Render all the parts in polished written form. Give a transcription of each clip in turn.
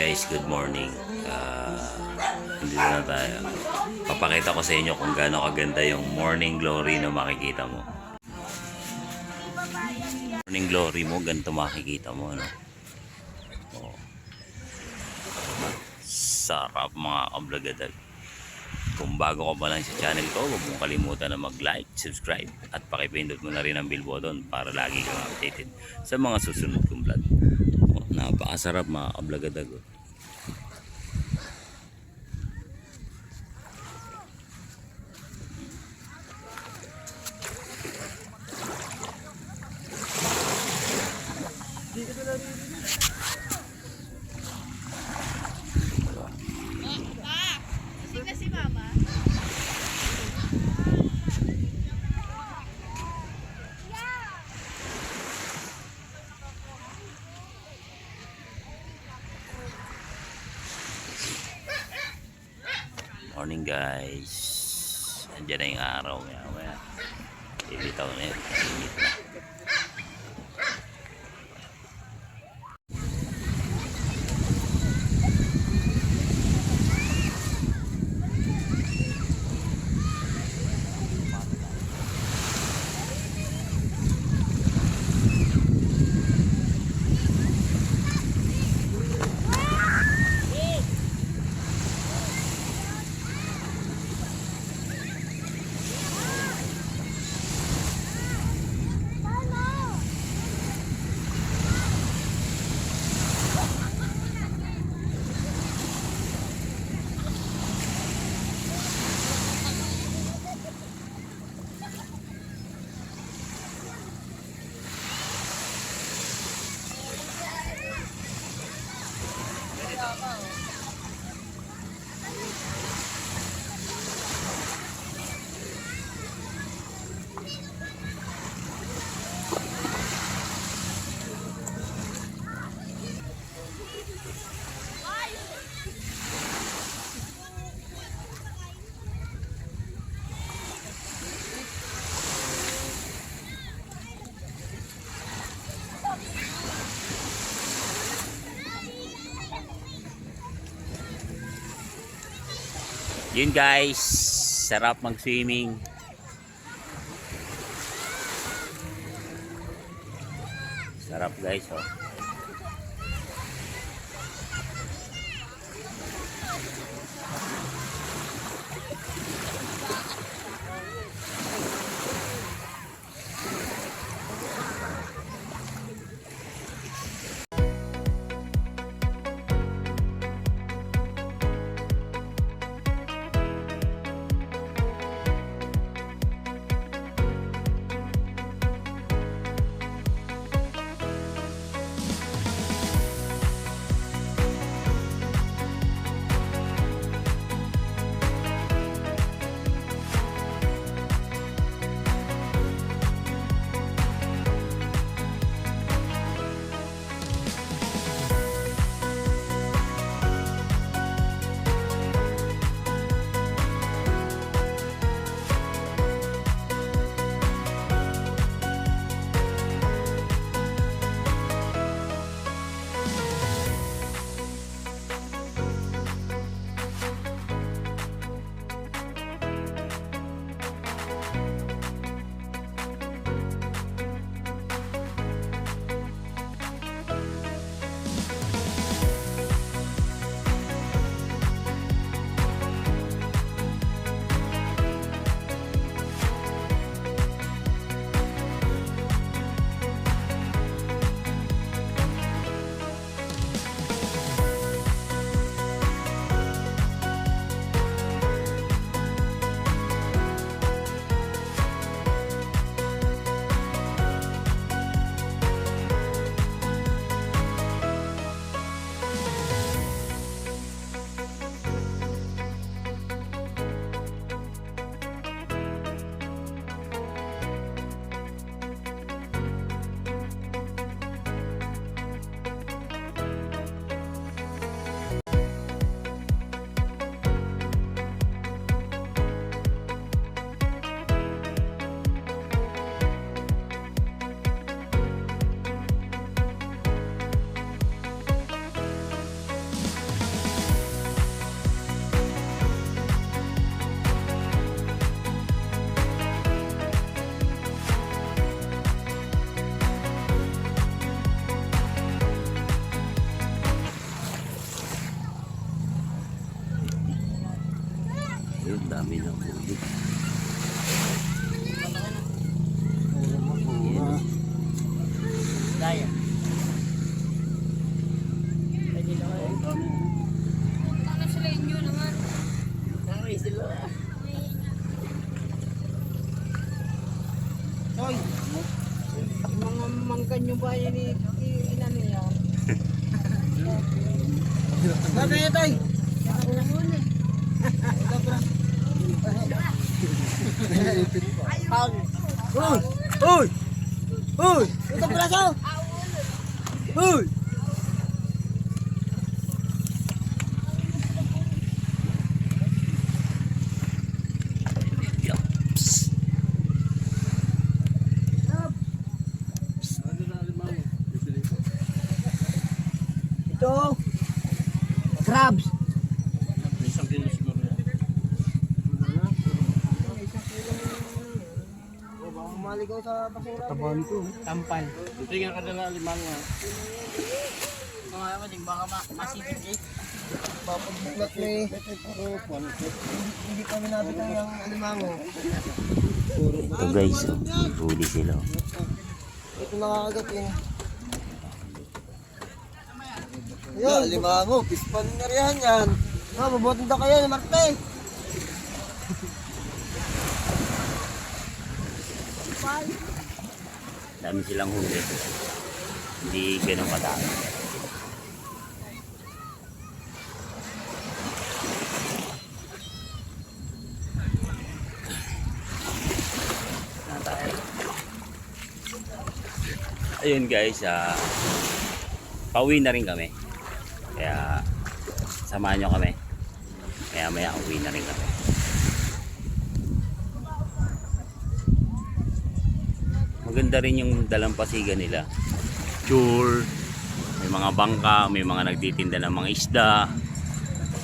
guys, good morning. Dito na tayo. Papakita ko sa inyo kung gaano kaganda yung morning glory na makikita mo. Morning glory mo, ganito makikita mo, no? Oh. Sarap mga kablagadag. Kung bago ka pa lang sa channel ko, huwag mong kalimutan na mag-like, subscribe, at pakipindot mo na rin ang bell button para lagi kang updated sa mga susunod kong vlog. Oh, napakasarap mga kablagadag. Oh. Si Mama. Morning guys. Andiyan na yung araw. Maya. Ibitaw na yun. Init na. Yun guys, sarap mag-swimming. Sarap guys, oh. Dami ng huli. Daya. Ano sila inyo naman? Nangyay sila. Hoy! Mga mangkan nyo ba yan inano yan? Sabi niya tayo! Uy! Uy! Uy! Ito braso! Uy! Yups. Ito! Crabs! Maligaw sa basura. Taban to. Tampan. Tingnan ka na limang nga. Mga naman, baka masipit eh. Mapagbulat na eh. Hindi kami nabitang yung alimango. Ito guys, oh, may huli sila. Oh. Ito nakakagat eh. Yan, alimango. Pispan na riyan yan. Mabubutin daw kayo ni Marte. Dami silang huli. Hindi ganun kadami. Ayun guys, pauwi na rin kami. Kaya samahan nyo kami. Kaya maya uwi na rin kami. Maganda rin yung dalampasigan nila. Sure. May mga bangka, may mga nagtitinda ng mga isda.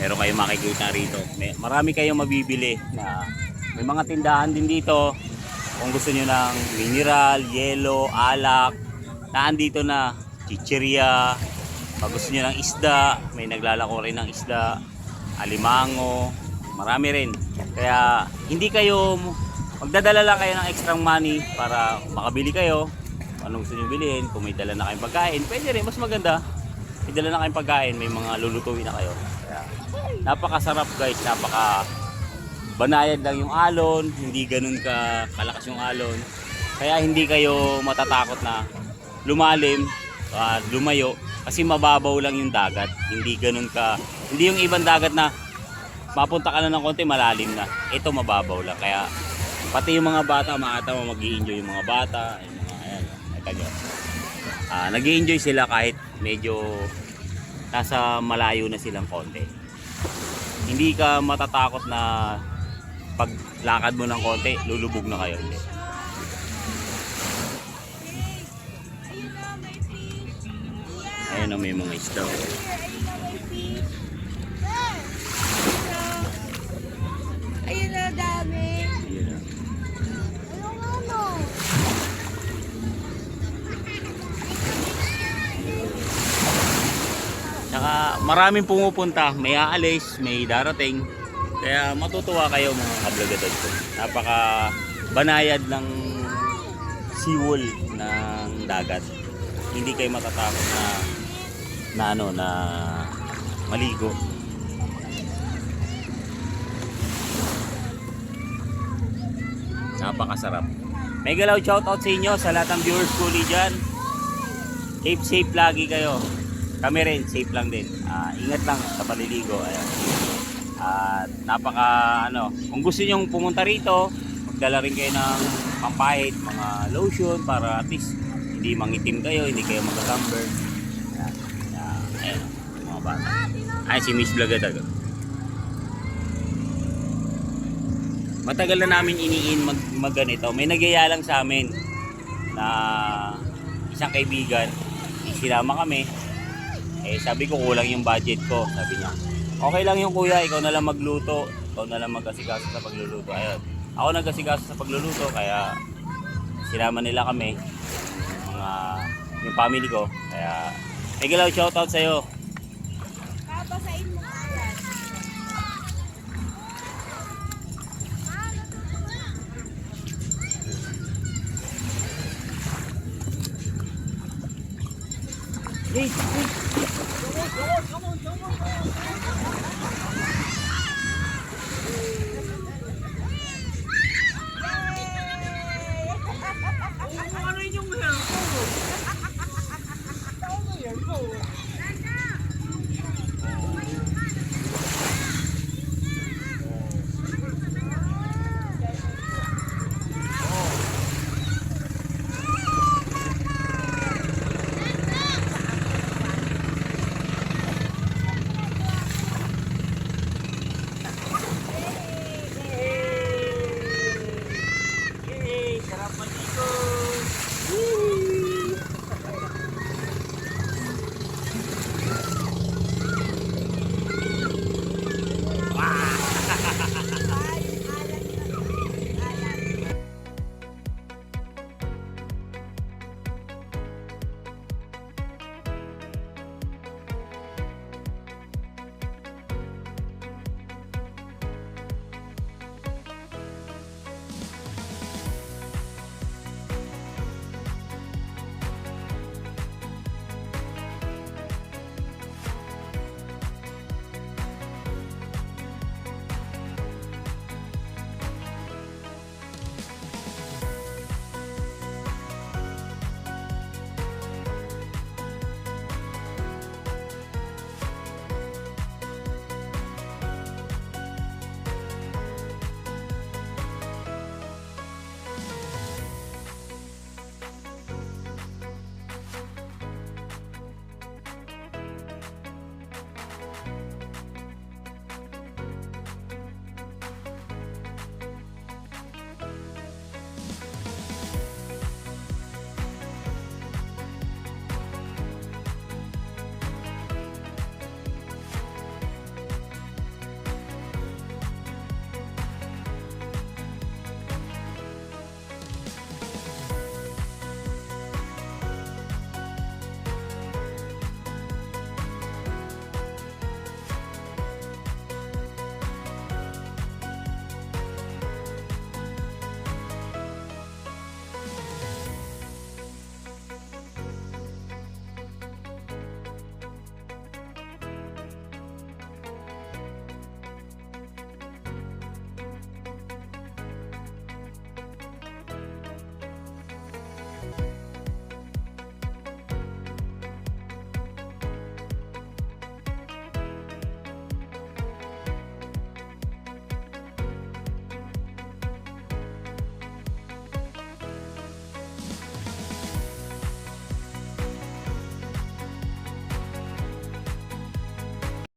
Meron kayong makikita rito. Marami kayong mabibili na may mga tindahan din dito. Kung gusto nyo ng mineral, yelo, alak, naandito na chichirya. Pag gusto nyo ng isda, may naglalako rin ng isda, alimango, marami rin. Kaya hindi kayo magdadala lang kayo ng extra money para makabili kayo. Anong gusto nyo bilhin, kung may dala na kayong pagkain, pwede rin, mas maganda. May dala na kayong pagkain, may mga lulutuin na kayo. Kaya, napakasarap guys, banayad lang yung alon, hindi ganun kalakas yung alon. Kaya hindi kayo matatakot na lumalim, lumayo, kasi mababaw lang yung dagat. Hindi ganun hindi yung ibang dagat na mapunta ka na ng konti, malalim na. Ito mababaw lang, kaya pati yung mga bata, makata mo mag-i-enjoy yung mga bata, yung mga, ayan, nag-i-enjoy sila kahit medyo nasa malayo na silang konti. Hindi ka matatakot na paglakad mo ng konti, lulubog na kayo. Hindi. Ayan o, may mga isda. Ayun na, dami. Ayan o. Ayun ano. Saka maraming pumupunta, may aalis, may darating. Kaya matutuwa kayo mga kablagadod ko. Napaka banayad ng seawall ng dagat. Hindi kayo matatakot na maligo. Napakasarap. May galaw shoutout sa inyo sa lahat ng viewers ko dyan. Keep safe lagi kayo. Kami rin, safe lang din. Ingat lang sa paliligo. Ayan. At kung gusto nyo pumunta rito, magdala rin kayo ng pampahit, mga lotion para at least hindi mangitim kayo, hindi kayo magka-sunburn. Ayan, mga bata. Ay, si Miss Vlogada. Matagal na namin iniin magganito. May nagyaya lang sa amin na isang kaibigan, isinama kami. Sabi ko kulang yung budget ko, sabi niya. Okay lang yung kuya, ikaw na lang magluto, ikaw na lang mag-asikaso sa pagluluto. Ayun. Ako nag-asikaso sa pagluluto, kaya sinama nila kami, yung family ko. Kaya may galaw shoutout sa'yo. Babasahin mo agad. Wait, wait.